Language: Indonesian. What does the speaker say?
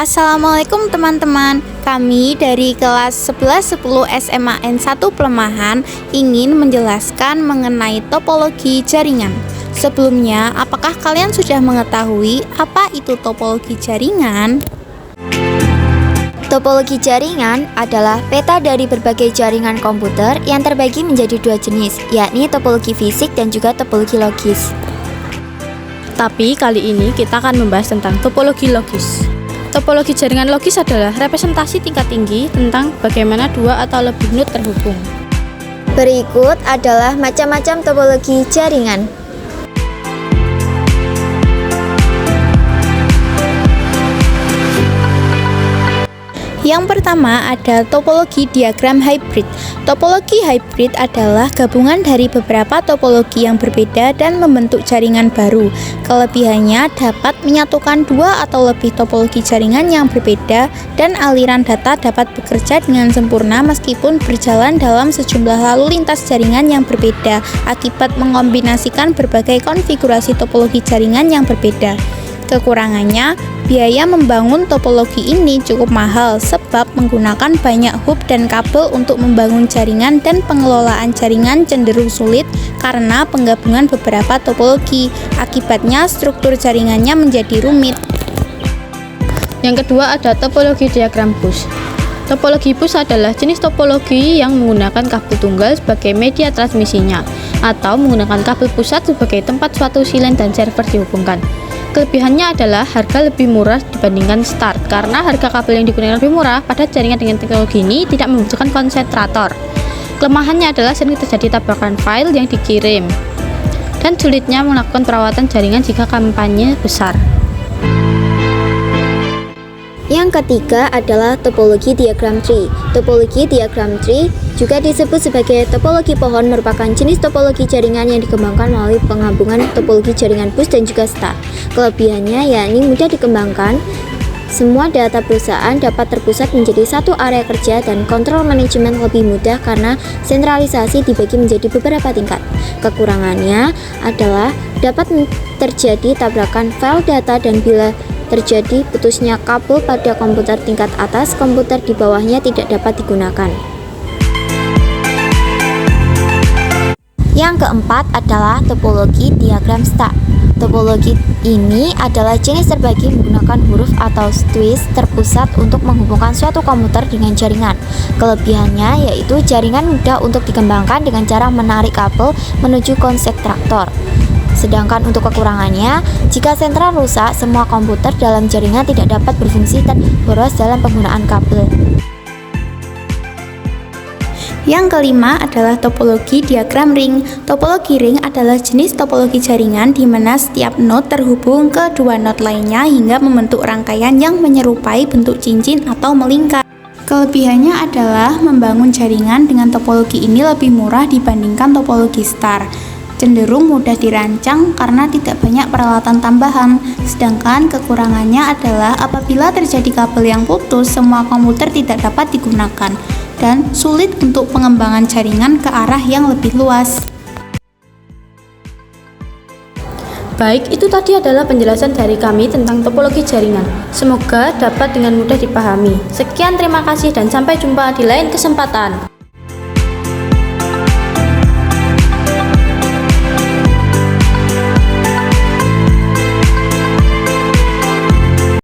Assalamualaikum teman-teman. Kami dari kelas 11-10 SMAN 1 Pelemahan ingin menjelaskan mengenai topologi jaringan. Sebelumnya, apakah kalian sudah mengetahui apa itu topologi jaringan? Topologi jaringan adalah peta dari berbagai jaringan komputer yang terbagi menjadi dua jenis, yakni topologi fisik dan juga topologi logis. Tapi kali ini kita akan membahas tentang topologi logis. Topologi jaringan logis adalah representasi tingkat tinggi tentang bagaimana dua atau lebih node terhubung. Berikut adalah macam-macam topologi jaringan. Yang pertama ada topologi diagram hybrid. Topologi hybrid adalah gabungan dari beberapa topologi yang berbeda dan membentuk jaringan baru. Kelebihannya dapat menyatukan dua atau lebih topologi jaringan yang berbeda dan aliran data dapat bekerja dengan sempurna meskipun berjalan dalam sejumlah lalu lintas jaringan yang berbeda akibat mengombinasikan berbagai konfigurasi topologi jaringan yang berbeda. Kekurangannya, biaya membangun topologi ini cukup mahal sebab menggunakan banyak hub dan kabel untuk membangun jaringan dan pengelolaan jaringan cenderung sulit karena penggabungan beberapa topologi. Akibatnya struktur jaringannya menjadi rumit. Yang kedua ada topologi diagram bus. Topologi bus adalah jenis topologi yang menggunakan kabel tunggal sebagai media transmisinya atau menggunakan kabel pusat sebagai tempat suatu silen dan server dihubungkan. Kelebihannya adalah harga lebih murah dibandingkan start karena harga kabel yang digunakan lebih murah pada jaringan dengan teknologi ini tidak membutuhkan konsentrator. Kelemahannya adalah sering terjadi tabrakan file yang dikirim dan sulitnya melakukan perawatan jaringan jika kampanye besar. Yang ketiga adalah topologi diagram tree. Topologi diagram tree juga disebut sebagai topologi pohon merupakan jenis topologi jaringan yang dikembangkan melalui penggabungan topologi jaringan bus dan juga star. Kelebihannya yakni mudah dikembangkan, semua data perusahaan dapat terpusat menjadi satu area kerja dan kontrol manajemen lebih mudah karena sentralisasi dibagi menjadi beberapa tingkat. Kekurangannya adalah dapat terjadi tabrakan file data dan bila terjadi putusnya kabel pada komputer tingkat atas, komputer di bawahnya tidak dapat digunakan. Yang keempat adalah topologi diagram stack. Topologi ini adalah jenis terbagi menggunakan huruf atau switch terpusat untuk menghubungkan suatu komputer dengan jaringan. Kelebihannya yaitu jaringan mudah untuk dikembangkan dengan cara menarik kabel menuju konsentrator. Sedangkan untuk kekurangannya, jika sentral rusak, semua komputer dalam jaringan tidak dapat berfungsi dan boros dalam penggunaan kabel. Yang kelima adalah topologi diagram ring. Topologi ring adalah jenis topologi jaringan di mana setiap node terhubung ke dua node lainnya hingga membentuk rangkaian yang menyerupai bentuk cincin atau melingkar. Kelebihannya adalah membangun jaringan dengan topologi ini lebih murah dibandingkan topologi star. Cenderung mudah dirancang karena tidak banyak peralatan tambahan. Sedangkan kekurangannya adalah apabila terjadi kabel yang putus, semua komputer tidak dapat digunakan dan sulit untuk pengembangan jaringan ke arah yang lebih luas. Baik, itu tadi adalah penjelasan dari kami tentang topologi jaringan. Semoga dapat dengan mudah dipahami. Sekian, terima kasih dan sampai jumpa di lain kesempatan.